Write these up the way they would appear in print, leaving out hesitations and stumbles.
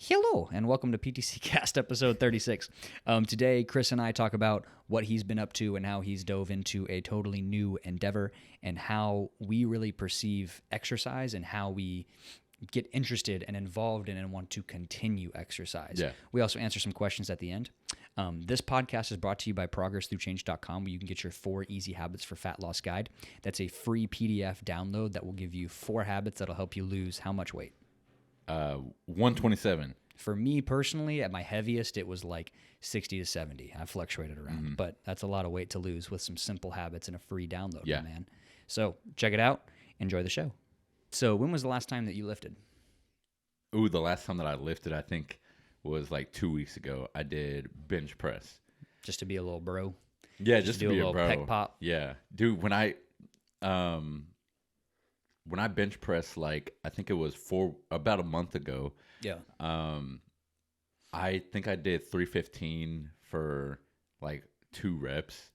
Hello, and welcome to PTC Cast episode 36. Today, Chris and I talk about what he's been up to and how he's dove into a totally new endeavor and how we really perceive exercise and how we get interested and involved in and want to continue exercise. Yeah. We also answer some questions at the end. This podcast is brought to you by progressthroughchange.com, where you can get your 4 easy habits for fat loss guide. That's a free PDF download that will give you 4 habits that'll help you lose how much weight? 127. For me personally, at my heaviest, it was like 60 to 70. I fluctuated around, but that's a lot of weight to lose with some simple habits and a free download, Yeah. man. So check it out. Enjoy the show. So when was the last time that you lifted? Ooh, the last time that I lifted, I think, was like 2 weeks ago. I did bench press. Just to be a little bro? Yeah, just to do be a little bro. pec pop? Yeah. Dude, when I bench pressed, like, I think it was about a month ago, Yeah. I think I did 315 for like 2 reps.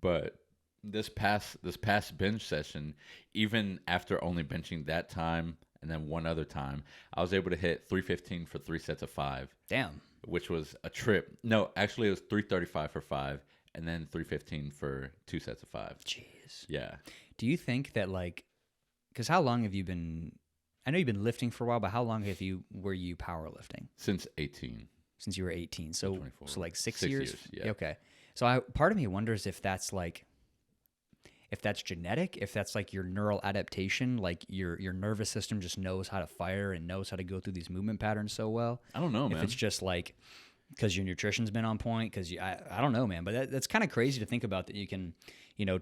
But this past bench session, even after only benching that time and then one other time, I was able to hit 315 for 3 sets of 5. Damn. Which was a trip. No, actually it was 335 for 5 and then 315 for 2 sets of 5. Jeez. Yeah. Do you think that, like, because how long have you been, I know you've been lifting for a while, but how long were you powerlifting? Since 18. Since you were 18. So 24. so like 6 6 years? years, yeah. Okay. So part of me wonders if that's like, if that's genetic, if that's like your neural adaptation, like your nervous system just knows how to fire and knows how to go through these movement patterns so well. I don't know, man. If it's just like because your nutrition's been on point, because I don't know, man. But that's kind of crazy to think about, that you can,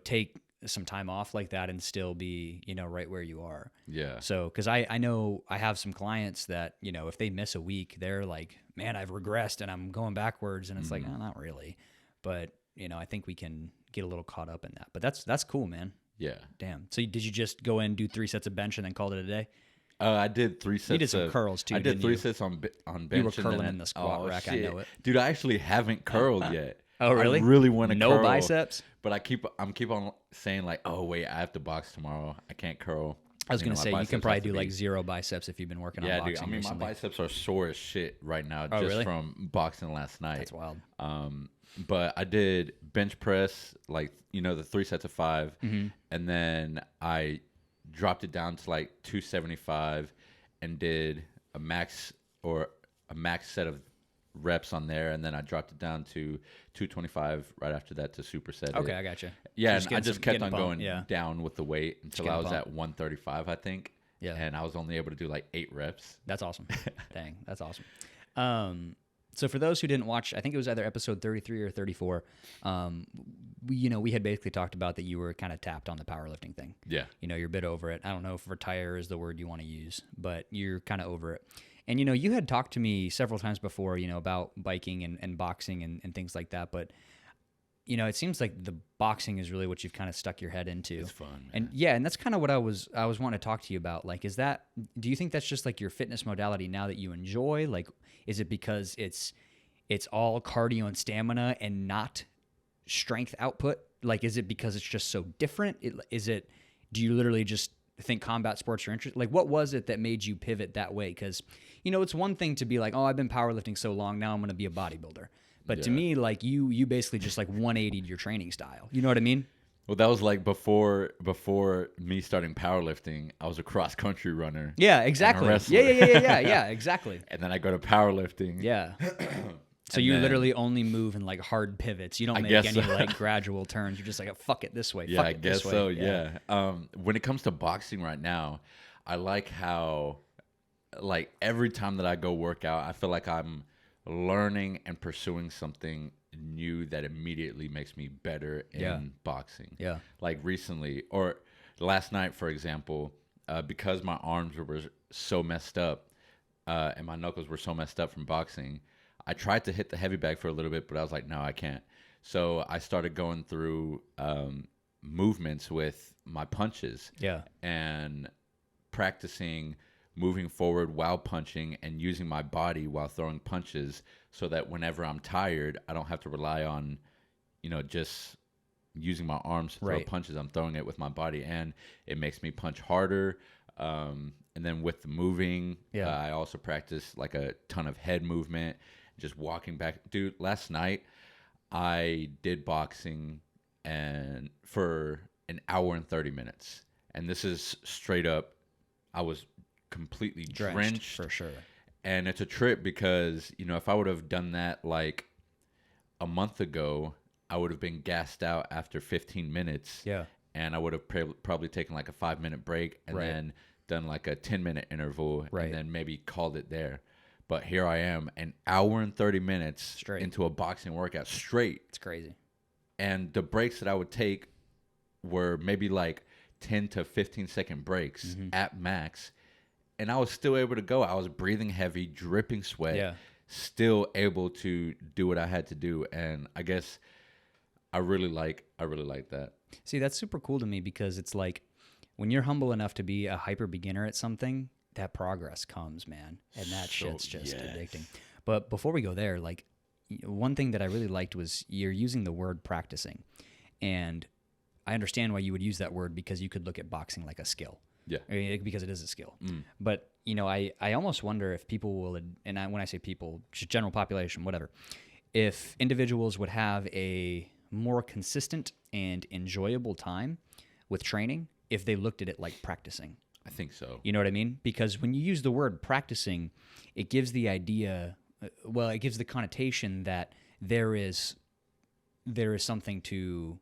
take some time off like that and still be, right where you are. Yeah. So, because I know I have some clients that, if they miss a week, they're like, man, I've regressed and I'm going backwards. And it's like, oh, not really. But, I think we can get a little caught up in that. But that's cool, man. Yeah. Damn. So did you just go in, do 3 sets of bench and then call it a day? I did 3 sets. You did some curls too. I did 3 sets on bench. You were curling in the squat rack. Shit. I know it. Dude, I actually haven't curled yet. Oh, really? I really want to curl. No biceps? But I keep on saying like, oh wait, I have to box tomorrow. I can't curl. I was going to my say, you can biceps probably have to do be- like 0 biceps if you've been working on Yeah, boxing dude. I mean, recently. my biceps are sore as shit right now Oh, just really? from boxing last night. That's wild. But I did bench press, like, the 3 sets of 5, and then I dropped it down to like 275 and did a max set of reps on there, and then I dropped it down to 225 right after that to superset it. Okay, I got you. Yeah, and I just kept on going Yeah. down with the weight until I getting was pumped. at 135, I think. Yeah. And I was only able to do like 8 reps. That's awesome. Dang, that's awesome. So for those who didn't watch, I think it was either episode 33 or 34. We had basically talked about that you were kind of tapped on the powerlifting thing. Yeah. You're a bit over it. I don't know if retire is the word you want to use, but you're kind of over it. And, you had talked to me several times before, about biking and boxing and things like that. But, it seems like the boxing is really what you've kind of stuck your head into. It's fun, man. And yeah, and that's kind of what I was wanting to talk to you about. Like, do you think that's just like your fitness modality now that you enjoy? Like, is it because it's all cardio and stamina and not strength output? Like, is it because it's just so different? Do you literally just think combat sports are interesting? Like, what was it that made you pivot that way? Because, it's one thing to be like, oh, I've been powerlifting so long, now I'm going to be a bodybuilder. But to me, like, you basically just like 180'd your training style. You know what I mean? Well, that was like before me starting powerlifting, I was a cross country runner. Yeah, exactly. wrestler. Yeah, exactly. And then I go to powerlifting. Yeah. So And you then- literally only move in like hard pivots. You don't I make guess any so. like gradual turns. You're just like, oh, fuck it this way. Yeah, fuck I it guess this way. so. Yeah. When it comes to boxing right now, I like how, like, every time that I go work out, I feel like I'm learning and pursuing something new that immediately makes me better in boxing. Yeah. Like recently, or last night, for example, because my arms were so messed up and my knuckles were so messed up from boxing, I tried to hit the heavy bag for a little bit, but I was like, no, I can't. So I started going through movements with my punches. Yeah. And practicing moving forward while punching and using my body while throwing punches, so that whenever I'm tired, I don't have to rely on, just using my arms to throw Right. punches. I'm throwing it with my body, and it makes me punch harder. And then with the moving, Yeah. I also practice like a ton of head movement, just walking back. Dude, last night I did boxing and for an hour and 30 minutes. And this is straight up, I was completely drenched. for sure. And it's a trip because, you know, if I would have done that like a month ago, I would have been gassed out after 15 minutes. Yeah. And I would have probably taken like a 5-minute break and Right. then done like a 10-minute interval Right. and then maybe called it there. But here I am, an hour and 30 minutes Straight. into a boxing workout straight. It's crazy. And the breaks that I would take were maybe like 10 to 15-second breaks Mm-hmm. at max. And I was still able to go. I was breathing heavy, dripping sweat, Yeah. still able to do what I had to do. And I guess I really like that. See, that's super cool to me because it's like when you're humble enough to be a hyper beginner at something, that progress comes, man. And that shit's just addicting. But before we go there, like one thing that I really liked was you're using the word practicing. And I understand why you would use that word because you could look at boxing like a skill. Yeah. Because it is a skill. But, you know, I almost wonder if people will, when I say people, just general population, whatever, if individuals would have a more consistent and enjoyable time with training if they looked at it like practicing. I think so. You know what I mean? Because when you use the word practicing, it gives the idea, it gives the connotation that there is something to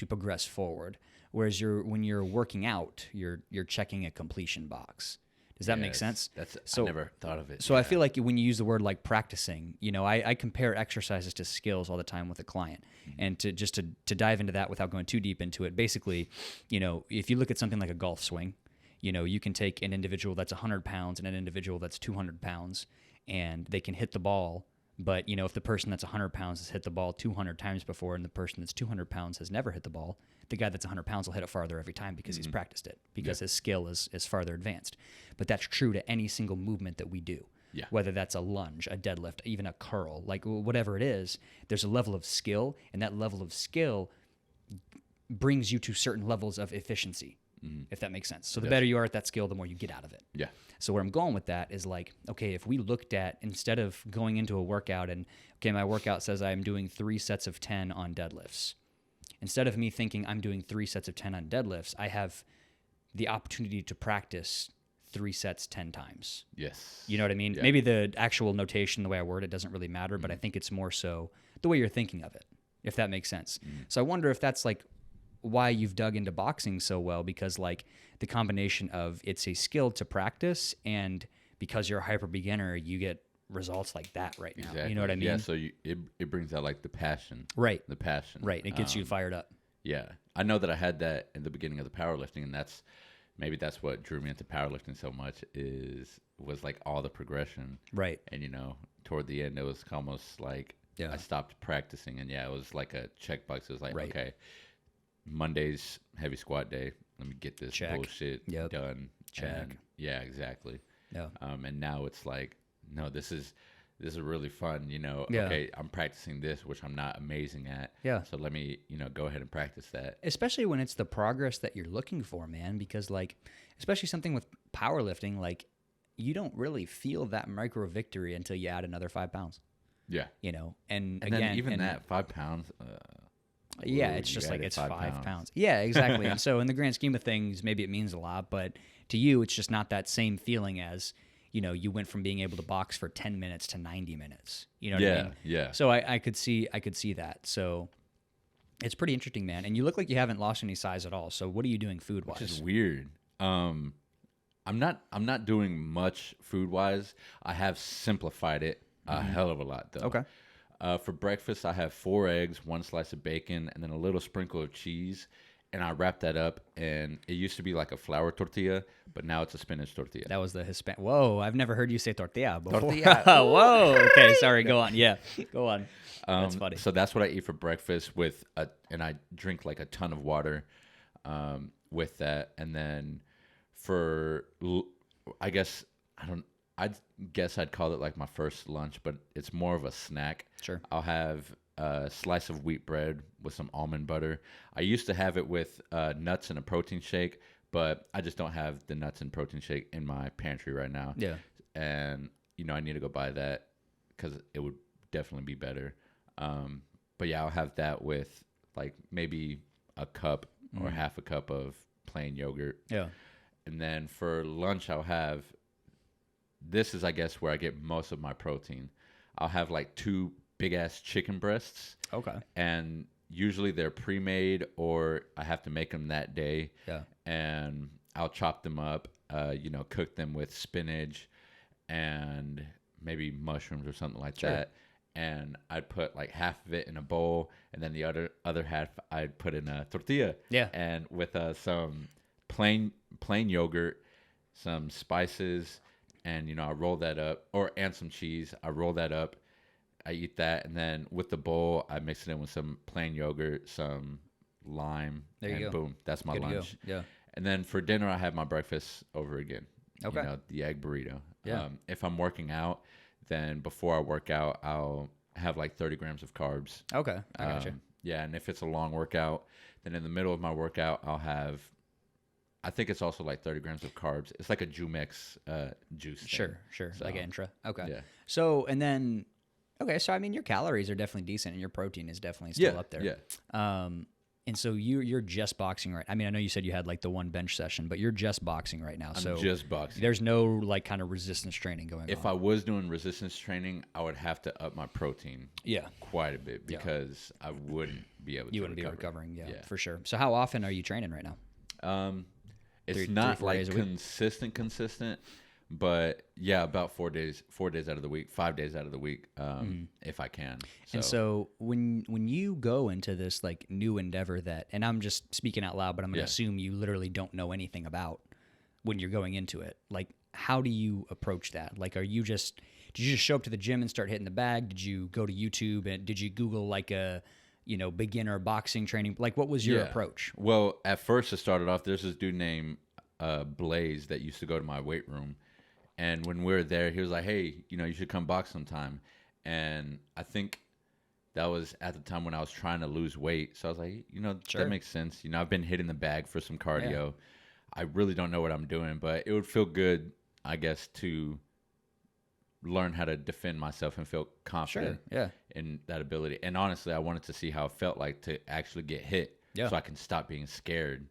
progress forward. Whereas when you're working out, you're checking a completion box. Does that make sense? I never thought of it. So I feel like when you use the word like practicing, you know, I compare exercises to skills all the time with a client. And to dive into that without going too deep into it, basically, you know, if you look at something like a golf swing, you know, you can take an individual that's 100 pounds and an individual that's 200 pounds, and they can hit the ball. But, you know, if the person that's 100 pounds has hit the ball 200 times before and the person that's 200 pounds has never hit the ball, the guy that's 100 pounds will hit it farther every time because he's practiced it, because his skill is farther advanced. But that's true to any single movement that we do. Yeah. Whether that's a lunge, a deadlift, even a curl, like whatever it is, there's a level of skill, and that level of skill brings you to certain levels of efficiency, if that makes sense. So the better you are at that skill, the more you get out of it. Yeah. So where I'm going with that is like, okay, if we looked at, instead of going into a workout and, okay, my workout says I'm doing 3 sets of 10 on deadlifts. Instead of me thinking I'm doing 3 sets of 10 on deadlifts, I have the opportunity to practice 3 sets 10 times. Yes. You know what I mean? Yeah. Maybe the actual notation, the way I word it, doesn't really matter, but I think it's more so the way you're thinking of it, if that makes sense. So I wonder if that's like why you've dug into boxing so well, because like the combination of it's a skill to practice, and because you're a hyper beginner, you get results like that right now. Exactly. You know what I mean? Yeah, so it brings out like the passion. Right. The passion. Right. It gets you fired up. Yeah. I know that I had that in the beginning of the powerlifting, and that's what drew me into powerlifting so much was like all the progression. Right. And you know, toward the end it was almost like I stopped practicing, and it was like a checkbox. It was like, okay, Monday's heavy squat day. Let me get this bullshit done. Check. And yeah, exactly. Yeah. And now it's like, no, this is really fun. You know, Yeah. okay, I'm practicing this, which I'm not amazing at. Yeah. So let me, go ahead and practice that. Especially when it's the progress that you're looking for, man, because like, especially something with powerlifting, like you don't really feel that micro victory until you add another 5 pounds, Yeah. you know, and And again, then even that 5 pounds. Yeah, Ooh, it's you just like added it's 5 5 pounds. Yeah, exactly. And so in the grand scheme of things, maybe it means a lot, but to you, it's just not that same feeling as, you went from being able to box for 10 minutes to 90 minutes. You know what I mean? Yeah. So I could see that. So it's pretty interesting, man. And you look like you haven't lost any size at all. So what are you doing food wise? Which is weird. I'm not doing much food wise. I have simplified it a hell of a lot though. Okay. For breakfast, I have 4 eggs, 1 slice of bacon, and then a little sprinkle of cheese. And I wrap that up, and it used to be like a flour tortilla, but now it's a spinach tortilla. That was the Hispanic. Whoa, I've never heard you say tortilla before. Tortilla. Whoa. Okay, sorry. Go on. Yeah, go on. That's funny. So that's what I eat for breakfast and I drink like a ton of water with that. And then I guess I'd call it like my first lunch, but it's more of a snack. Sure. I'll have a slice of wheat bread with some almond butter. I used to have it with nuts and a protein shake, but I just don't have the nuts and protein shake in my pantry right now. Yeah. And, I need to go buy that because it would definitely be better. But yeah, I'll have that with like maybe a cup or half a cup of plain yogurt. Yeah. And then for lunch, I'll have, this is, I guess, where I get most of my protein. I'll have like 2 big ass chicken breasts. Okay. And usually they're pre-made or I have to make them that day. Yeah. And I'll chop them up, cook them with spinach and maybe mushrooms or something like that. And I'd put like half of it in a bowl, and then the other half I'd put in a tortilla. Yeah. And with some plain yogurt, some spices, and I roll that up, and some cheese. I roll that up. I eat that, and then with the bowl, I mix it in with some plain yogurt, some lime, there you and go. Boom, that's my Good to lunch. go. Yeah. And then for dinner, I have my breakfast over again. Okay. The egg burrito. Yeah. If I'm working out, then before I work out, I'll have like 30 grams of carbs. Okay. I got you. Yeah, and if it's a long workout, then in the middle of my workout, I'll have, I think it's also like 30 grams of carbs. It's like a Jumex juice thing. Sure. So, Like intra. Okay. Yeah. So, and then, so I mean, your calories are definitely decent, and your protein is definitely still up there. Yeah. And so you're just boxing right. I mean, I know you said you had like the one bench session, but you're just boxing right now. I'm just boxing. There's no like kind of resistance training going on. If I was doing resistance training, I would have to up my protein. Yeah. Quite a bit because I wouldn't be able to. You wouldn't be recovering. Yeah, for sure. So how often are you training right now? It's not like consistent, but yeah, about 4 days out of the week, 5 days out of the week, if I can. And so when you go into this like new endeavor and I'm just speaking out loud, but I'm going to assume you literally don't know anything about when you're going into it. Like, how do you approach that? Like, did you just show up to the gym and start hitting the bag? Did you go to YouTube and did you Google like a, beginner boxing training? Like, what was your approach? Well, at first it started off, there's this dude named Blaze that used to go to my weight room. And when we were there, he was like, hey, you should come box sometime. And I think that was at the time when I was trying to lose weight. So I was like, that makes sense. I've been hitting the bag for some cardio. Yeah. I really don't know what I'm doing, but it would feel good, I guess, to learn how to defend myself and feel confident in that ability. And honestly, I wanted to see how it felt like to actually get hit so I can stop being scared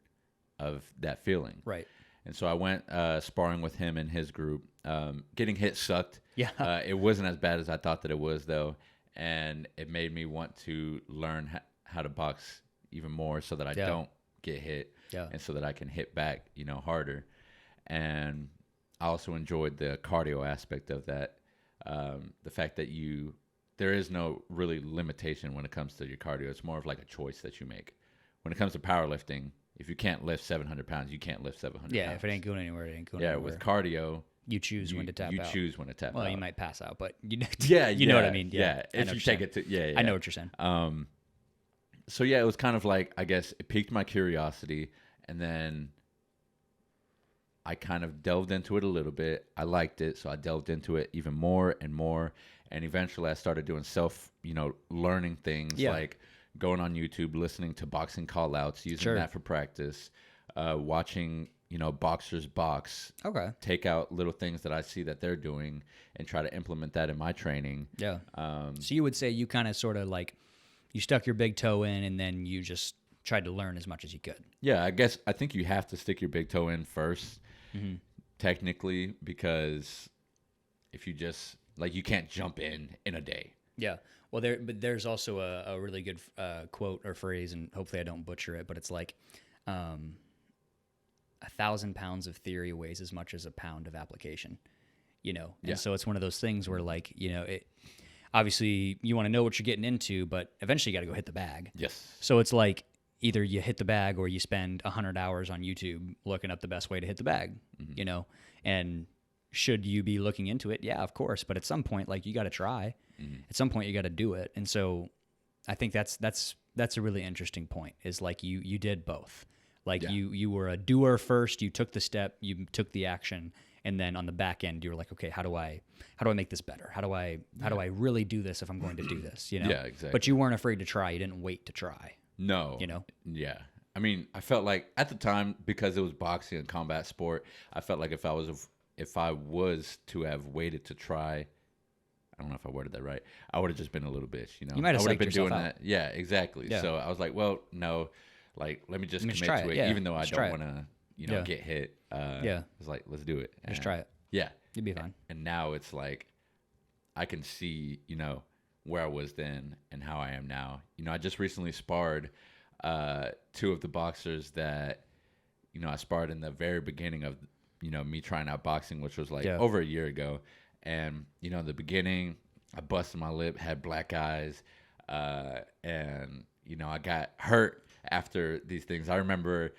of that feeling. Right. And so I went sparring with him and his group. Getting hit sucked. Yeah. It wasn't as bad as I thought that it was, though. And it made me want to learn how to box even more so that I don't get hit and so that I can hit back, harder. And I also enjoyed the cardio aspect of that. The fact that there is no really limitation when it comes to your cardio. It's more of like a choice that you make. When it comes to powerlifting, if you can't lift 700 pounds, you can't lift 700 pounds. Yeah, if it ain't going anywhere, it ain't going anywhere. Yeah, with cardio, you choose when to tap out. You choose when to tap out. Well, you might pass out, but you know what I mean. Yeah, if you take it to, I know what you're saying. So yeah, it was kind of like, I guess it piqued my curiosity, and then I kind of delved into it a little bit. I liked it, so I delved into it even more and more, and eventually I started doing learning things like going on YouTube, listening to boxing call-outs, using that for practice, watching, boxers box. Okay. Take out little things that I see that they're doing and try to implement that in my training. Yeah. So you would say you kind of sort of like, you stuck your big toe in and then you just tried to learn as much as you could. Yeah, I think you have to stick your big toe in first, technically, because if you just, you can't jump in a day. Yeah. Well, there's also a really good quote or phrase, and hopefully I don't butcher it, but it's like 1,000 pounds of theory weighs as much as a pound of application, And so it's one of those things where obviously you want to know what you're getting into, but eventually you got to go hit the bag. Yes. So it's like either you hit the bag or you spend 100 hours on YouTube looking up the best way to hit the bag, and should you be looking into it? Yeah, of course. But at some point, you got to try. At some point, you got to do it. And so I think that's a really interesting point, is you did both. You were a doer first, you took the step, you took the action, and then on the back end, you were like, okay, how do I make this better? How do I really do this if I'm going to do this? Yeah, exactly. But you weren't afraid to try. You didn't wait to try. No. Yeah. I mean, I felt like at the time, because it was boxing and combat sport, I felt like if I was to have waited to try, I don't know if I worded that right, I would have just been a little bitch, you know. You might have I would have psyched been yourself doing out. that. Yeah, exactly. Yeah. So I was like, well, no, like let me just Let me just commit try to it. it, Yeah. even though I Just try don't it. want to, you know, Yeah. get hit. Yeah. I was like, let's do it. Just And, try it. Yeah. You'll be fine. And now it's like I can see, you know, where I was then and how I am now. You know, I just recently sparred two of the boxers that, you know, I sparred in the very beginning of, you know, me trying out boxing, which was like over a year ago. And, you know, in the beginning, I busted my lip, had black eyes, and, you know, I got hurt after these things. I remember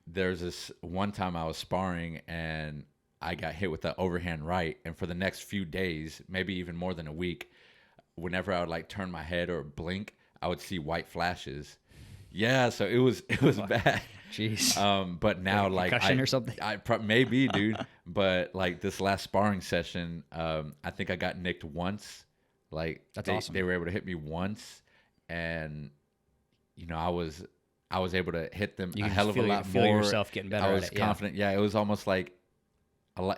there's this one time I was sparring and I got hit with the overhand right. And for the next few days, maybe even more than a week, whenever I would like turn my head or blink, I would see white flashes. Yeah, so it was bad. Jeez. But now like concussion or something? Maybe, dude. But like this last sparring session, I think I got nicked once. Like That's awesome. They were able to hit me once, and you know I was able to hit them You a can hell of a feel- lot feel more. yourself getting better I at was it, yeah. confident. Yeah, it was almost like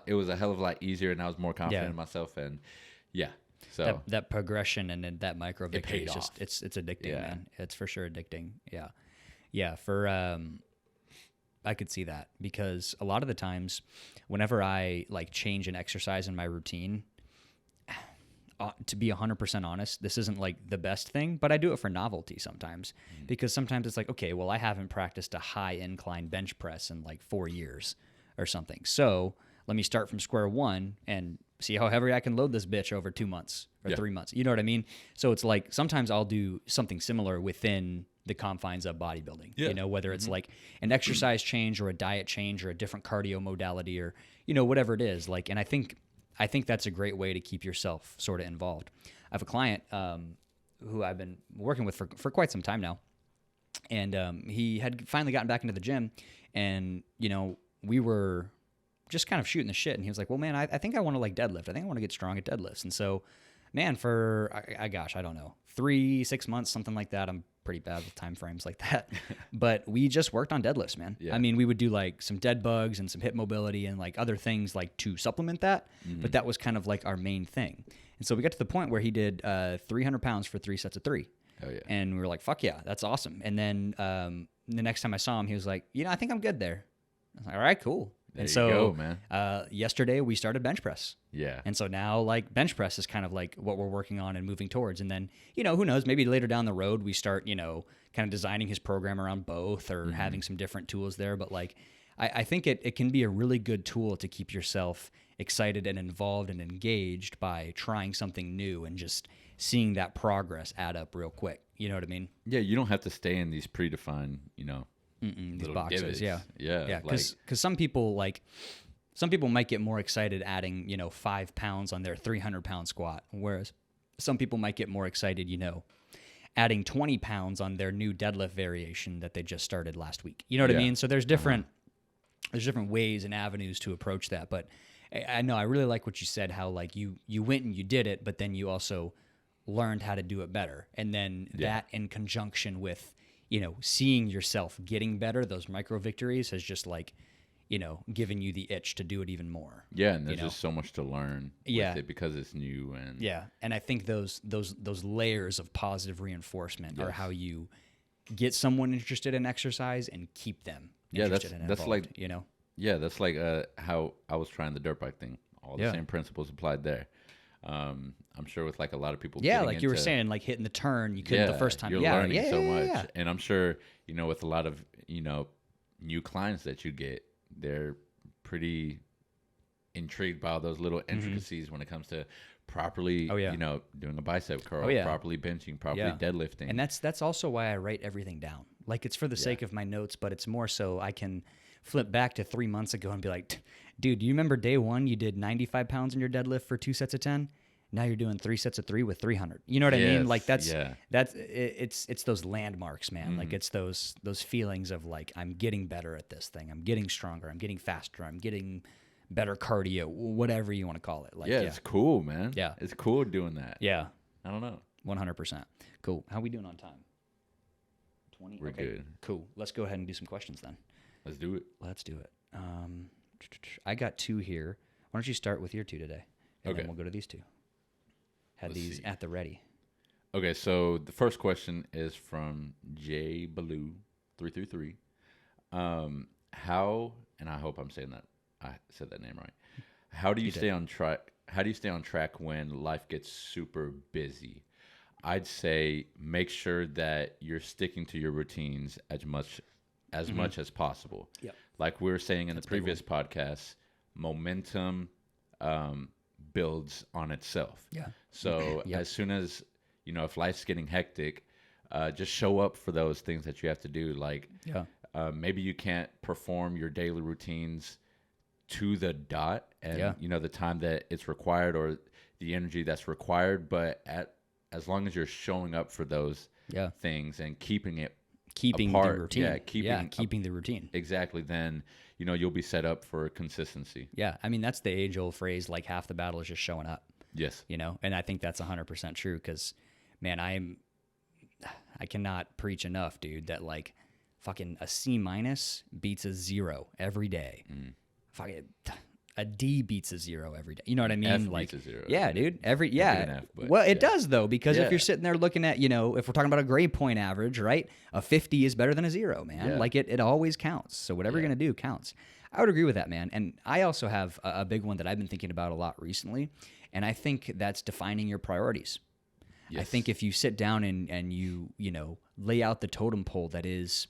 it was a hell of a lot easier, and I was more confident Yeah. in myself. And yeah, so that progression and then that micro victory paid is just off. it's addicting, Yeah. man. It's for sure addicting. Yeah. For I could see that because a lot of the times whenever I like change an exercise in my routine, to be 100% honest, this isn't like the best thing, but I do it for novelty sometimes because sometimes it's like, okay, well, I haven't practiced a high incline bench press in like 4 years or something. So let me start from square one and see how heavy I can load this bitch over 2 months or 3 months. You know what I mean? So it's like sometimes I'll do something similar within the confines of bodybuilding, you know, whether it's like an exercise change or a diet change or a different cardio modality or, you know, whatever it is. Like, and I think that's a great way to keep yourself sort of involved. I have a client who I've been working with for quite some time now, and he had finally gotten back into the gym, and you know we were just kind of shooting the shit, and he was like, "Well, man, I think I want to like deadlift. I think I want to get strong at deadlifts." And so, man, for I don't know, 3-6 months, something like that. I'm pretty bad with time frames like that, but we just worked on deadlifts, man. Yeah. I mean, we would do like some dead bugs and some hip mobility and like other things like to supplement that, but that was kind of like our main thing. And so we got to the point where he did 300 pounds for 3 sets of 3. Oh yeah. And we were like, fuck yeah, that's awesome. And then the next time I saw him, he was like, you know, I think I'm good there. I was like, all right, cool. There and you so go, man. yesterday we started bench press. Yeah. And so now like bench press is kind of like what we're working on and moving towards. And then, you know, who knows, maybe later down the road we start, you know, kind of designing his program around both or having some different tools there. But like, I think it can be a really good tool to keep yourself excited and involved and engaged by trying something new and just seeing that progress add up real quick. You know what I mean? Yeah, you don't have to stay in these predefined, you know, These little boxes. divots. Yeah. Yeah. Because some people might get more excited adding, you know, 5 pounds on their 300-pound squat, whereas some people might get more excited, you know, adding 20 pounds on their new deadlift variation that they just started last week. You know what I mean? So there's different ways and avenues to approach that. But I know I really like what you said, how like you went and you did it, but then you also learned how to do it better. And then that in conjunction with, you know, seeing yourself getting better, those micro victories has just like, you know, given you the itch to do it even more. Yeah, and there's you know? just so much to learn Yeah. with it because it's new and And I think those layers of positive reinforcement are Yes. how you get someone interested in exercise and keep them interested and that's involved, like you know. Yeah, that's like how I was trying the dirt bike thing. All the Yeah. same principles applied there. I'm sure with like a lot of people. Yeah, getting like you were into- saying, like hitting the turn, you couldn't the first time. You're yeah, learning yeah, so yeah, much, yeah. and I'm sure you know with a lot of you know new clients that you get, they're pretty intrigued by all those little intricacies when it comes to properly, you know, doing a bicep curl, properly benching, properly deadlifting, And that's also why I write everything down. Like it's for the sake of my notes, but it's more so I can flip back to 3 months ago and be like, dude, do you remember day one you did 95 pounds in your deadlift for 2 sets of 10? Now you're doing 3 sets of 3 with 300. You know what I mean? Like it's those landmarks, man. Like it's those feelings of like, I'm getting better at this thing. I'm getting stronger. I'm getting faster. I'm getting better cardio, whatever you want to call it. Like, it's cool, man. Yeah. It's cool doing that. Yeah. I don't know. 100%. Cool. How we doing on time? 20. We're Okay, good. cool. Let's go ahead and do some questions then. Let's do it. Let's do it. I got 2 here. Why don't you start with your 2 today? And Okay. then we'll go to these 2. Had Let's these see. at the ready. Okay, so the first question is from J Baloo 333. How, and I hope I said that name right. How do you stay on track? How do you stay on track when life gets super busy? I'd say make sure that you're sticking to your routines as much as possible. Yep. Like we were saying in the previous podcast, momentum builds on itself. Yeah. So Yep. as soon as, if life's getting hectic, just show up for those things that you have to do. Like maybe you can't perform your daily routines to the dot and, the time that it's required or the energy that's required. But as long as you're showing up for those things and keeping apart, the routine. Keeping the routine. Exactly. Then, you'll be set up for consistency. Yeah. I mean, that's the age-old phrase, like half the battle is just showing up. Yes. And I think that's 100% true because, man, I cannot preach enough, dude, that like fucking a C- beats a 0 every day. Fucking a D beats a 0 every day. You know what I mean? F like, beats a 0. yeah, dude. It does though, because if you're sitting there looking at, if we're talking about a grade point average, right? A 50 is better than a 0, man. Yeah. Like it always counts. So whatever you're gonna do counts. I would agree with that, man. And I also have a big one that I've been thinking about a lot recently, and I think that's defining your priorities. Yes. I think if you sit down and you lay out the totem pole that is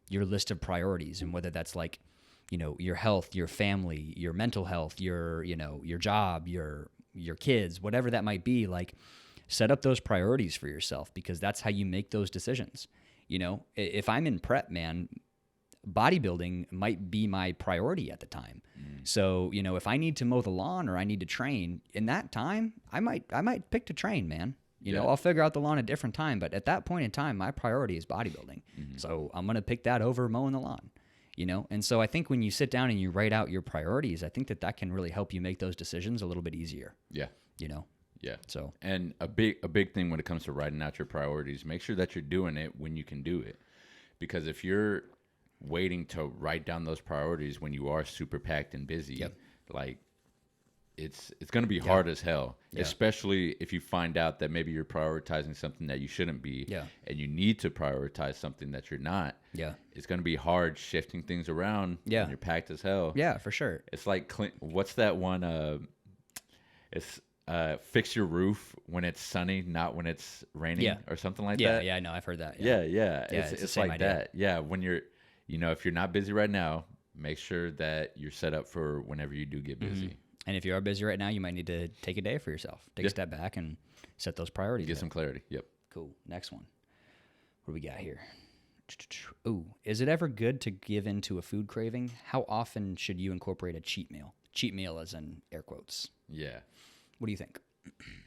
your list of priorities, and whether that's like, your health, your family, your mental health, your job, your kids, whatever that might be, like set up those priorities for yourself because that's how you make those decisions. If I'm in prep, man, bodybuilding might be my priority at the time. So, if I need to mow the lawn or I need to train in that time, I might pick to train, man. I'll figure out the lawn at a different time, but at that point in time, my priority is bodybuilding. So I'm going to pick that over mowing the lawn. And so I think when you sit down and you write out your priorities, I think that can really help you make those decisions a little bit easier. Yeah. Yeah. So, and a big thing when it comes to writing out your priorities, make sure that you're doing it when you can do it. Because if you're waiting to write down those priorities when you are super packed and busy, like it's going to be hard as hell, especially if you find out that maybe you're prioritizing something that you shouldn't be, and you need to prioritize something that you're not. It's going to be hard shifting things around when you're packed as hell. Yeah, for sure. It's like, what's that one? It's fix your roof when it's sunny, not when it's raining, or something like that. Yeah, I know. I've heard that. Yeah. It's like idea. that. Yeah, when you're, if you're not busy right now, make sure that you're set up for whenever you do get busy. And if you are busy right now, you might need to take a day for yourself. Take a step back and set those priorities. Get some clarity. Yep. Cool. Next one. What do we got here? Ooh, is it ever good to give in to a food craving? How often should you incorporate a cheat meal? Cheat meal as in air quotes. Yeah. What do you think?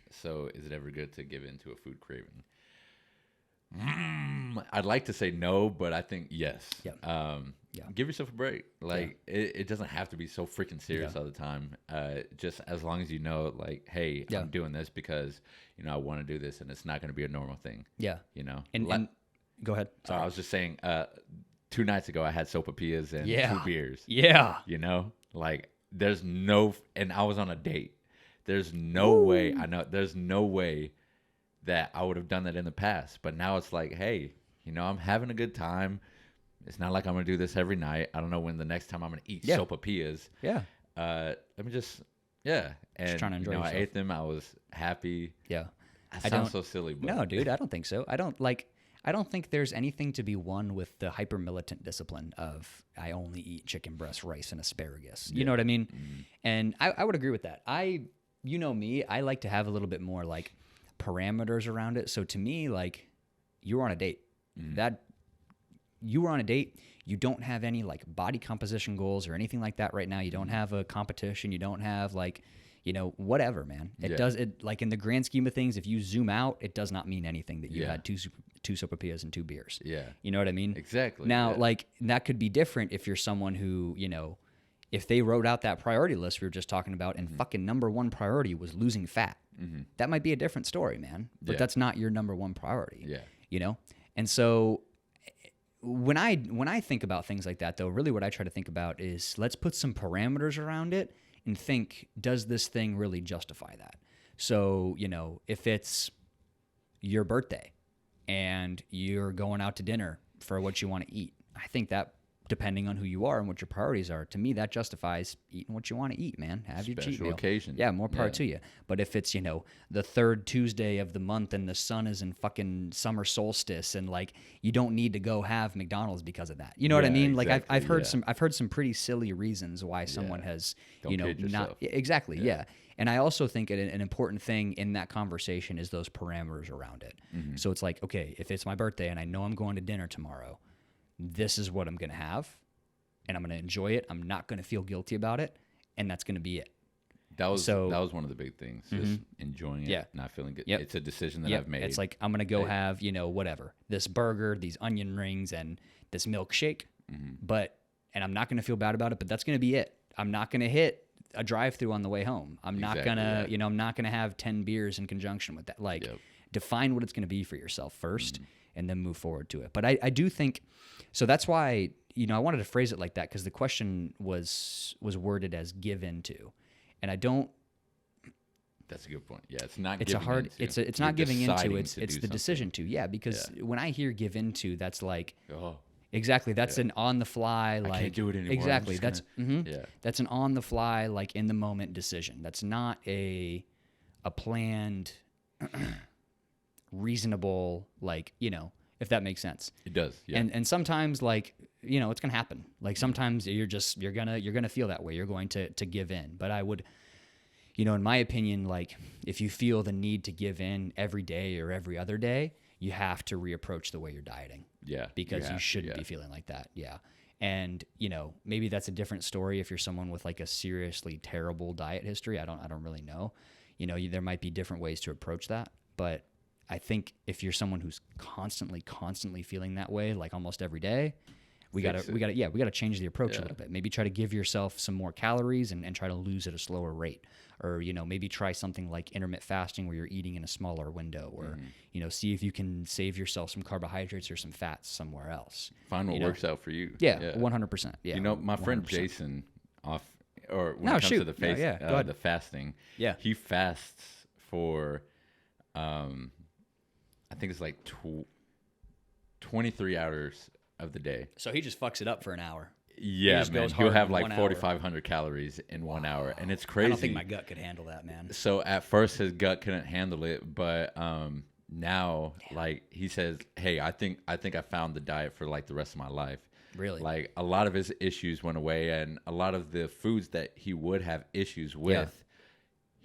So is it ever good to give in to a food craving? I'd like to say no, but I think yes. Give yourself a break. Like it doesn't have to be so freaking serious all the time. Just as long as you know, like, hey, I'm doing this because I want to do this, and it's not going to be a normal thing. Yeah. And go ahead. I was just saying. 2 nights ago, I had sopapillas and 2 beers. Yeah. Like there's no, and I was on a date. There's no way. I know there's no way that I would have done that in the past. But now it's like, hey, I'm having a good time. It's not like I'm going to do this every night. I don't know when the next time I'm going to eat sopapillas. Yeah. Let me And, just trying to enjoy yourself. I ate them. I was happy. Yeah. That sounds so silly. But no, dude, I don't think so. I don't think there's anything to be won with the hyper militant discipline of I only eat chicken breast, rice, and asparagus. You know what I mean? Mm-hmm. And I would agree with that. Me, I like to have a little bit more like parameters around it. So to me, like you were on a date. That you were on a date. You don't have any like body composition goals or anything like that right now. You don't have a competition. You don't have like, whatever, man. It does it like in the grand scheme of things. If you zoom out, it does not mean anything that you had two sopapillas and 2 beers. Yeah, you know what I mean? Exactly. Now, like that could be different if you're someone who if they wrote out that priority list we were just talking about, and fucking number 1 priority was losing fat. That might be a different story, man. But that's not your number 1 priority. Yeah. And so when I think about things like that, though, really what I try to think about is let's put some parameters around it and think, does this thing really justify that? So, if it's your birthday and you're going out to dinner for what you want to eat, I think that, depending on who you are and what your priorities are, to me, that justifies eating what you want to eat, man. Have your cheat Special meal. occasion. Yeah, more power to you. But if it's, the third Tuesday of the month and the sun is in fucking summer solstice and like you don't need to go have McDonald's because of that. You know what I mean? Exactly, Like I've heard some pretty silly reasons why someone has, Don't kid not yourself. exactly. Yeah. And I also think an important thing in that conversation is those parameters around it. Mm-hmm. So it's like, okay, if it's my birthday and I know I'm going to dinner tomorrow, this is what I'm going to have. And I'm going to enjoy it. I'm not going to feel guilty about it, and that's going to be it. That was one of the big things, just enjoying it, not feeling good. Yep. It's a decision that I've made. It's like I'm going to go have, whatever, this burger, these onion rings, and this milkshake, and I'm not going to feel bad about it, but that's going to be it. I'm not going to hit a drive-through on the way home. I'm not going to, I'm not going to have 10 beers in conjunction with that. Like, define what it's going to be for yourself first, and then move forward to it. But I do think, so that's why, I wanted to phrase it like that because the question was worded as give into, and I don't. That's a good point. Yeah, it's not. It's giving a hard. into. It's not giving into. It's the something. decision to. Yeah, because when I hear give into, that's like Oh, exactly. That's an on the fly. Like I can't do it anymore. Exactly. That's That's an on the fly, like in the moment decision. That's not a planned, reasonable, like if that makes sense. It does. Yeah. And sometimes like it's gonna happen. Like sometimes you're gonna feel that way. You're going to give in. But I would, in my opinion, like if you feel the need to give in every day or every other day, you have to reapproach the way you're dieting. Yeah. Because you shouldn't be feeling like that. Yeah. And maybe that's a different story if you're someone with like a seriously terrible diet history. I don't really know. There might be different ways to approach that, but I think if you're someone who's constantly feeling that way, like almost every day, we gotta change the approach a little bit. Maybe try to give yourself some more calories and try to lose at a slower rate, or maybe try something like intermittent fasting where you're eating in a smaller window, or see if you can save yourself some carbohydrates or some fats somewhere else. Find what works out for you. Yeah, 100%. Yeah, my friend 100%. Jason, when it comes to the the fasting, he fasts for. I think it's like 23 hours of the day. So he just fucks it up for an hour. Yeah, man. He'll have like 4,500 calories in 1 hour, and it's crazy. I don't think my gut could handle that, man. So at first his gut couldn't handle it, but now like he says, "Hey, I think I found the diet for like the rest of my life." Really? Like a lot of his issues went away, and a lot of the foods that he would have issues with.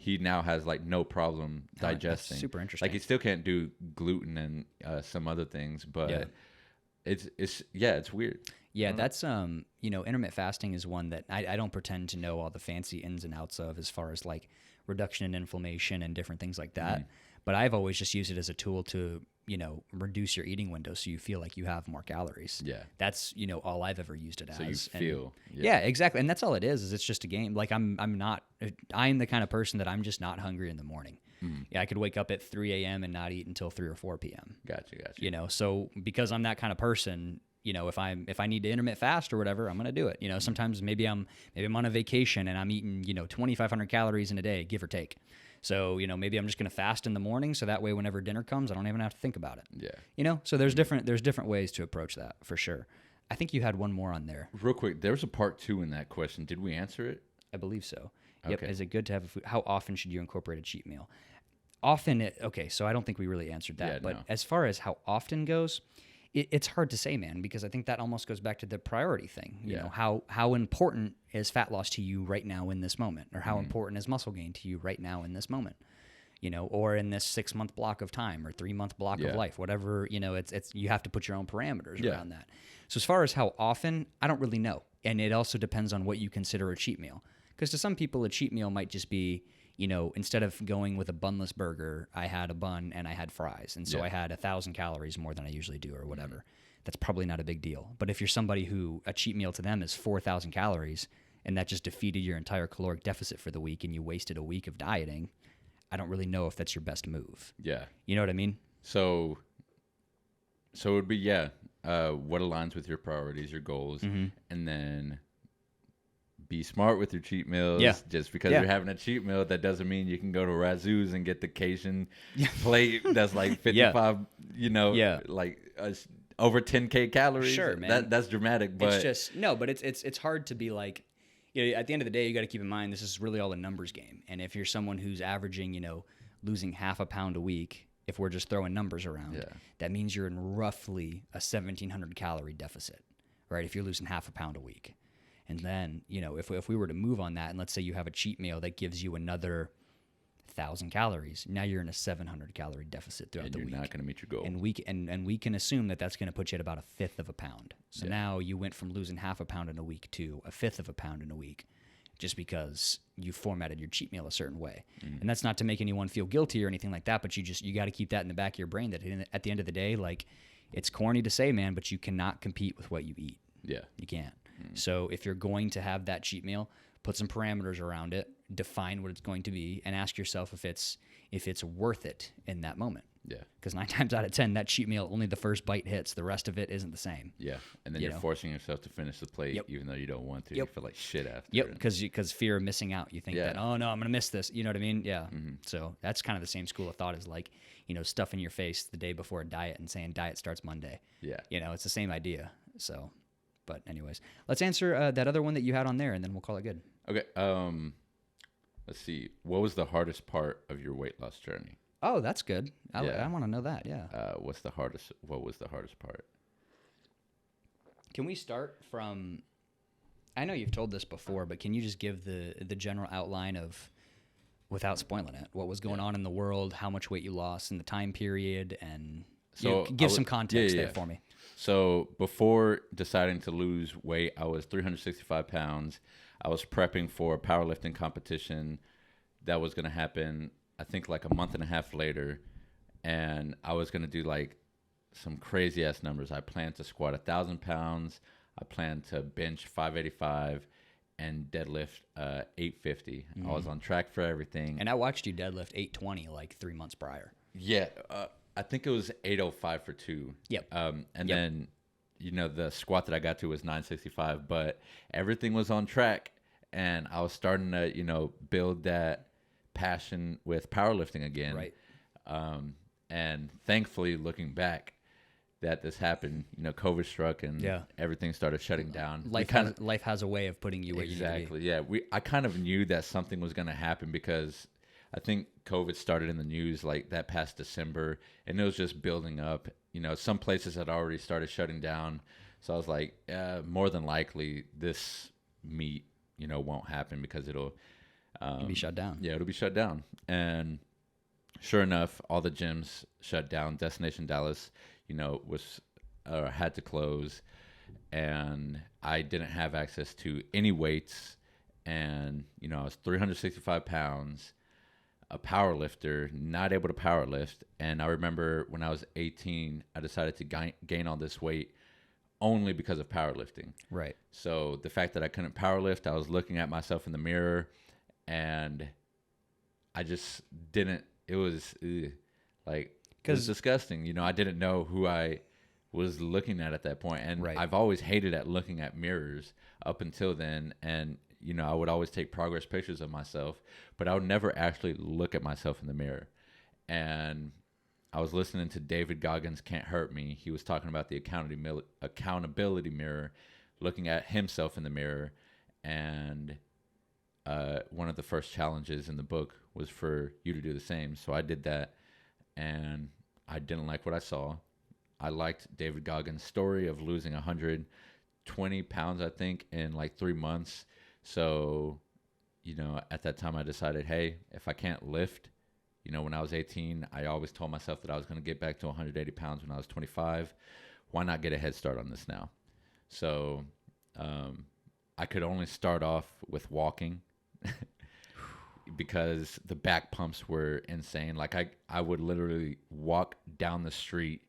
He now has like no problem digesting. Super interesting. Like he still can't do gluten and some other things, but it's weird. Yeah, that's intermittent fasting is one that I don't pretend to know all the fancy ins and outs of as far as like reduction in inflammation and different things like that. But I've always just used it as a tool to reduce your eating window so you feel like you have more calories. Yeah, that's all I've ever used it as. So you feel. Yeah, exactly, and that's all it is it's just a game. Like I'm the kind of person that I'm just not hungry in the morning. Yeah, I could wake up at 3 a.m. and not eat until 3 or 4 p.m. Gotcha. So because I'm that kind of person, if I need to intermittent fast or whatever, I'm gonna do it. Sometimes maybe I'm on a vacation and I'm eating 2,500 calories in a day, give or take. So maybe I'm just gonna fast in the morning, so that way whenever dinner comes, I don't even have to think about it. Yeah. So there's different ways to approach that for sure. I think you had one more on there. Real quick, there was a part 2 in that question. Did we answer it? I believe so. Okay. Yep. Is it good to have how often should you incorporate a cheat meal? Often, so I don't think we really answered that. Yeah, but no. as far as how often goes, it's hard to say, man, because I think that almost goes back to the priority thing. You know, how important is fat loss to you right now in this moment, or how important is muscle gain to you right now in this moment? Or in this 6-month block of time or 3-month block of life, whatever. It's you have to put your own parameters around that. So as far as how often, I don't really know, and it also depends on what you consider a cheat meal. Because to some people, a cheat meal might just be, instead of going with a bunless burger, I had a bun and I had fries. And so I had 1,000 calories more than I usually do or whatever. That's probably not a big deal. But if you're somebody who a cheat meal to them is 4,000 calories and that just defeated your entire caloric deficit for the week and you wasted a week of dieting, I don't really know if that's your best move. Yeah. You know what I mean? So it would be, what aligns with your priorities, your goals, Mm-hmm. and then be smart with your cheat meals. Yeah. Just because Yeah. you're having a cheat meal, that doesn't mean you can go to Razoo's and get the Cajun plate that's like 55, Yeah. like over 10K calories. Sure, man. That's dramatic, but It's just no, but it's hard to be like, at the end of the day, you got to keep in mind this is really all a numbers game. And if you're someone who's averaging, losing half a pound a week, if we're just throwing numbers around, that means you're in roughly a 1,700 calorie deficit, right? If you're losing half a pound a week. And then, if we were to move on that, and let's say you have a cheat meal that gives you another 1,000 calories, now you're in a 700 calorie deficit throughout the week. You're not going to meet your goal. And we can assume that that's going to put you at about a fifth of a pound. So now you went from losing half a pound in a week to a fifth of a pound in a week, just because you formatted your cheat meal a certain way. And that's not to make anyone feel guilty or anything like that, but you got to keep that in the back of your brain that at the end of the day, like, it's corny to say, man, but you cannot compete with what you eat. Yeah. You can't. So if you're going to have that cheat meal, put some parameters around it, define what it's going to be, and ask yourself if it's worth it in that moment. Yeah. Because 9 times out of 10, that cheat meal, only the first bite hits. The rest of it isn't the same. Yeah. And then you're forcing yourself to finish the plate, even though you don't want to. You feel like shit after. Yep. Because fear of missing out. You think that, oh no, I'm going to miss this. You know what I mean? Yeah. So that's kind of the same school of thought as like, stuffing your face the day before a diet and saying diet starts Monday. Yeah. It's the same idea. So, but anyways, let's answer that other one that you had on there, and then we'll call it good. Okay. Let's see. What was the hardest part of your weight loss journey? Oh, that's good. I want to know that. Yeah. What was the hardest part? Can we start from? I know you've told this before, but can you just give the general outline of, without spoiling it, what was going on in the world, how much weight you lost in the time period, and give some context there for me. So before deciding to lose weight, I was 365 pounds. I was prepping for a powerlifting competition that was going to happen, I think, like a month and a half later. And I was going to do like some crazy ass numbers. I planned to squat 1,000 pounds. I planned to bench 585 and deadlift 850. I was on track for everything. And I watched you deadlift 820 like 3 months prior. Yeah. I think it was 805 for 2. Yep. Then, the squat that I got to was 965, but everything was on track. And I was starting to, build that passion with powerlifting again. Right. And thankfully, looking back, that this happened, COVID struck and everything started shutting down. Life has a way of putting you where you need to be. Exactly. Yeah. I kind of knew that something was going to happen because I think COVID started in the news like that past December, and it was just building up. Some places had already started shutting down. So I was like, more than likely this meet, won't happen because it'll be shut down. Yeah, it'll be shut down. And sure enough, all the gyms shut down. Destination Dallas, was had to close, and I didn't have access to any weights. And I was 365 pounds. A power lifter, not able to power lift. And I remember when I was 18, I decided to gain all this weight only because of powerlifting. Right. So the fact that I couldn't power lift, I was looking at myself in the mirror and I just didn't, it was it was disgusting. I didn't know who I was looking at that point. And I've always hated at looking at mirrors up until then. And I would always take progress pictures of myself, but I would never actually look at myself in the mirror. And I was listening to David Goggins' Can't Hurt Me. He was talking about the accountability mirror, looking at himself in the mirror. And one of the first challenges in the book was for you to do the same. So I did that, and I didn't like what I saw. I liked David Goggins' story of losing 120 pounds, I think, in like 3 months. So, at that time I decided, hey, if I can't lift, when I was 18, I always told myself that I was going to get back to 180 pounds when I was 25. Why not get a head start on this now? So, I could only start off with walking because the back pumps were insane. Like I would literally walk down the street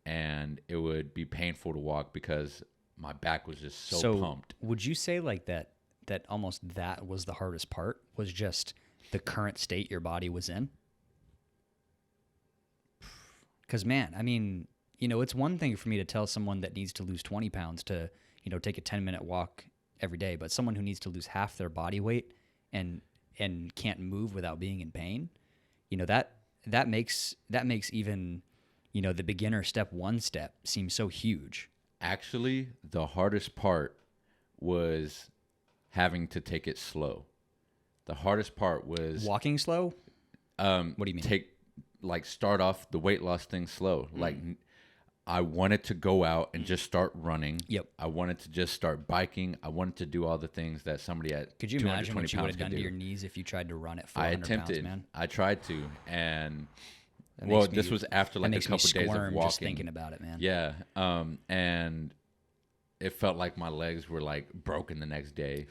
and it would be painful to walk because my back was just so pumped. Would you say like that almost that was the hardest part, was just the current state your body was in? Because, man, I mean, you know, it's one thing for me to tell someone that needs to lose 20 pounds to, you know, take a 10-minute walk every day, but someone who needs to lose half their body weight and can't move without being in pain, you know, that makes even, you know, the beginner step seem so huge. Actually, the hardest part was having to take it slow. The hardest part was walking slow. What do you mean? Start off the weight loss thing slow. Like, I wanted to go out and just start running. Yep. I wanted to just start biking. I wanted to do all the things that somebody at Could you imagine what you would have done to your knees if you tried to run at 400 pounds, man? I tried to, and That this was after like a couple days of walking. Just thinking about it, man. Yeah. And it felt like my legs were like broken the next day.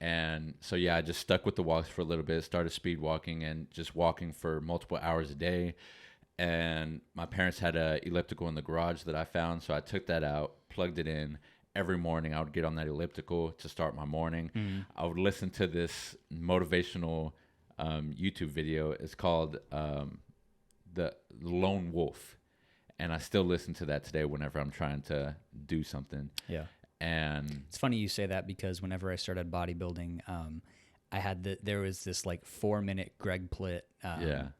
And so, yeah, I just stuck with the walks for a little bit, started speed walking and just walking for multiple hours a day. And my parents had a elliptical in the garage that I found. So I took that out, plugged it in. Every morning I would get on that elliptical to start my morning. Mm-hmm. I would listen to this motivational YouTube video. It's called The Lone Wolf. And I still listen to that today whenever I'm trying to do something. Yeah. And it's funny you say that because whenever I started bodybuilding, I had there was this like 4-minute Greg Plitt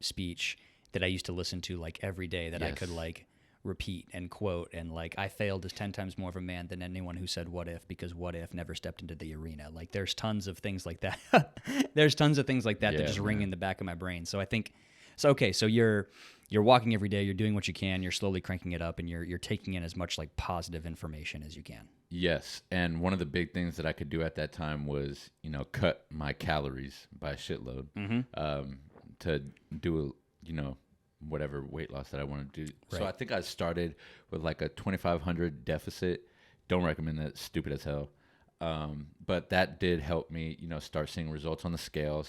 speech that I used to listen to like every day that I could like repeat and quote, and like I failed as 10 times more of a man than anyone who said what if, because what if never stepped into the arena. Like there's tons of things like that. There's tons of things like that that just ring in the back of my brain. So I think so you're walking every day, you're doing what you can, you're slowly cranking it up, and you're taking in as much like positive information as you can. Yes, and one of the big things that I could do at that time was, you know, cut my calories by a shitload to do, you know, whatever weight loss that I want to do. Right. So I think I started with like a 2,500 deficit. Don't recommend that, stupid as hell. But that did help me, you know, start seeing results on the scale,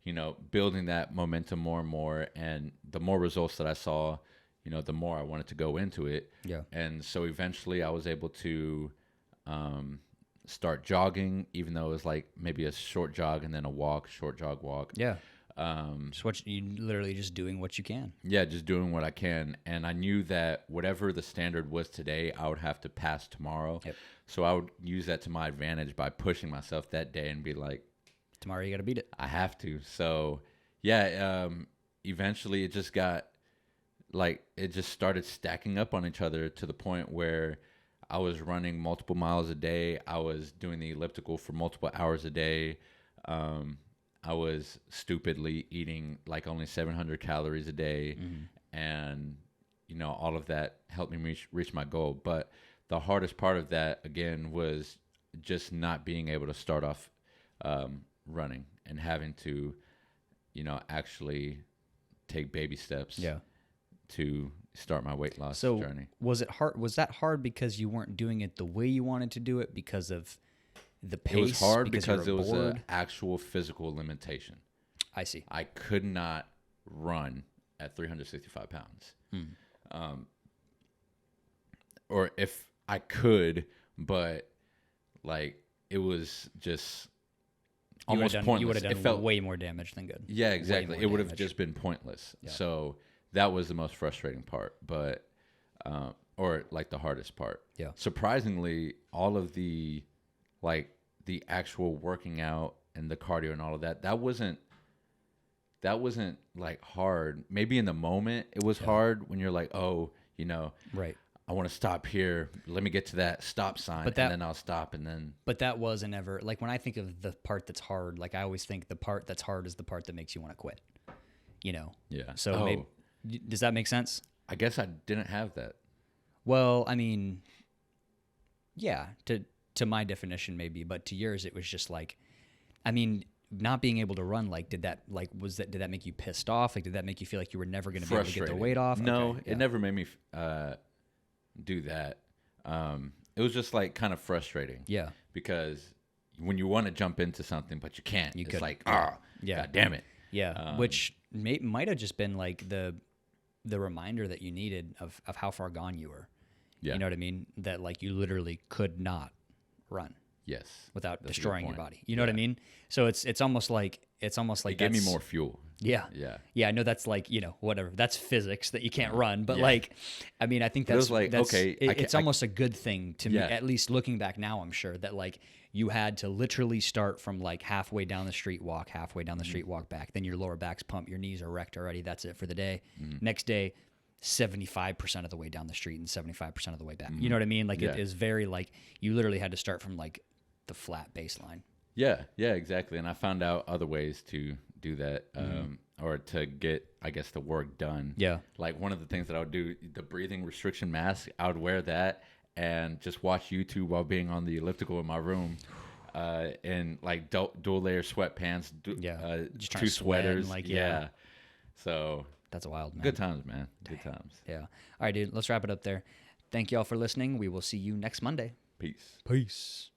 you know, building that momentum more and more. And the more results that I saw, you know, the more I wanted to go into it. Yeah. And so eventually I was able to start jogging, even though it was like maybe a short jog and then a walk, short jog, walk. Yeah. Just you literally just doing what you can. Yeah, just doing what I can. And I knew that whatever the standard was today, I would have to pass tomorrow. Yep. So I would use that to my advantage by pushing myself that day and be like, tomorrow you got to beat it. I have to. So yeah, eventually it just got like, it just started stacking up on each other to the point where I was running multiple miles a day. I was doing the elliptical for multiple hours a day. I was stupidly eating like only 700 calories a day. Mm-hmm. And, you know, all of that helped me reach my goal. But the hardest part of that, again, was just not being able to start off running and having to, you know, actually take baby steps to start my weight loss journey. Was it hard? Was that hard because you weren't doing it the way you wanted to do it, because of the pace? It was hard because it was an actual physical limitation. I see. I could not run at 365 pounds. Or if I could, but like it was just almost pointless. You would have done way more damage than good. Yeah, exactly. It would have just been pointless. Yeah. So that was the most frustrating part, but or like the hardest part. Yeah. Surprisingly, all of the like the actual working out and the cardio and all of that wasn't like hard. Maybe in the moment it was hard when you're like, oh, you know, right, I want to stop here. Let me get to that stop sign, and then I'll stop. And then, but that wasn't ever like when I think of the part that's hard. Like I always think the part that's hard is the part that makes you want to quit. You know. Yeah. So maybe, does that make sense? I guess I didn't have that. Well, I mean, yeah, to my definition maybe, but to yours it was just like, I mean, not being able to run, like did that make you pissed off? Like did that make you feel like you were never going to be able to get the weight off? No, it never made me do that. It was just like kind of frustrating. Yeah. Because when you want to jump into something but you can't, it's like, God damn it. Yeah. Which might have just been like the reminder that you needed of how far gone you were. Yeah. You know what I mean? That like you literally could not run. Yes. Without destroying your body. You know what I mean? So it's almost like it's almost like It gave me that's- more fuel. Yeah. Yeah. Yeah, I know that's like, whatever. That's physics that you can't run. But Yeah. like, I mean, I think But it that's was like, that's, okay, it's almost a good thing to me, Yeah. at least looking back now, I'm sure that like you had to literally start from like halfway down the street, walk halfway down the street, walk back. Then your lower back's pumped, your knees are wrecked already. That's it for the day. Next day, 75% of the way down the street and 75% of the way back. You know what I mean? Like it Yeah. is very like you literally had to start from like the flat baseline. Yeah, exactly. And I found out other ways to do that, or to get, I guess, the work done. Yeah. Like one of the things that I would do, the breathing restriction mask, I would wear that and just watch YouTube while being on the elliptical in my room, in like dual layer sweatpants, Just trying two to sweat and, sweaters. like, yeah. So That's wild, man. good times, man. Good times. Yeah. All right, dude. Let's wrap it up there. Thank you all for listening. We will see you next Monday. Peace. Peace.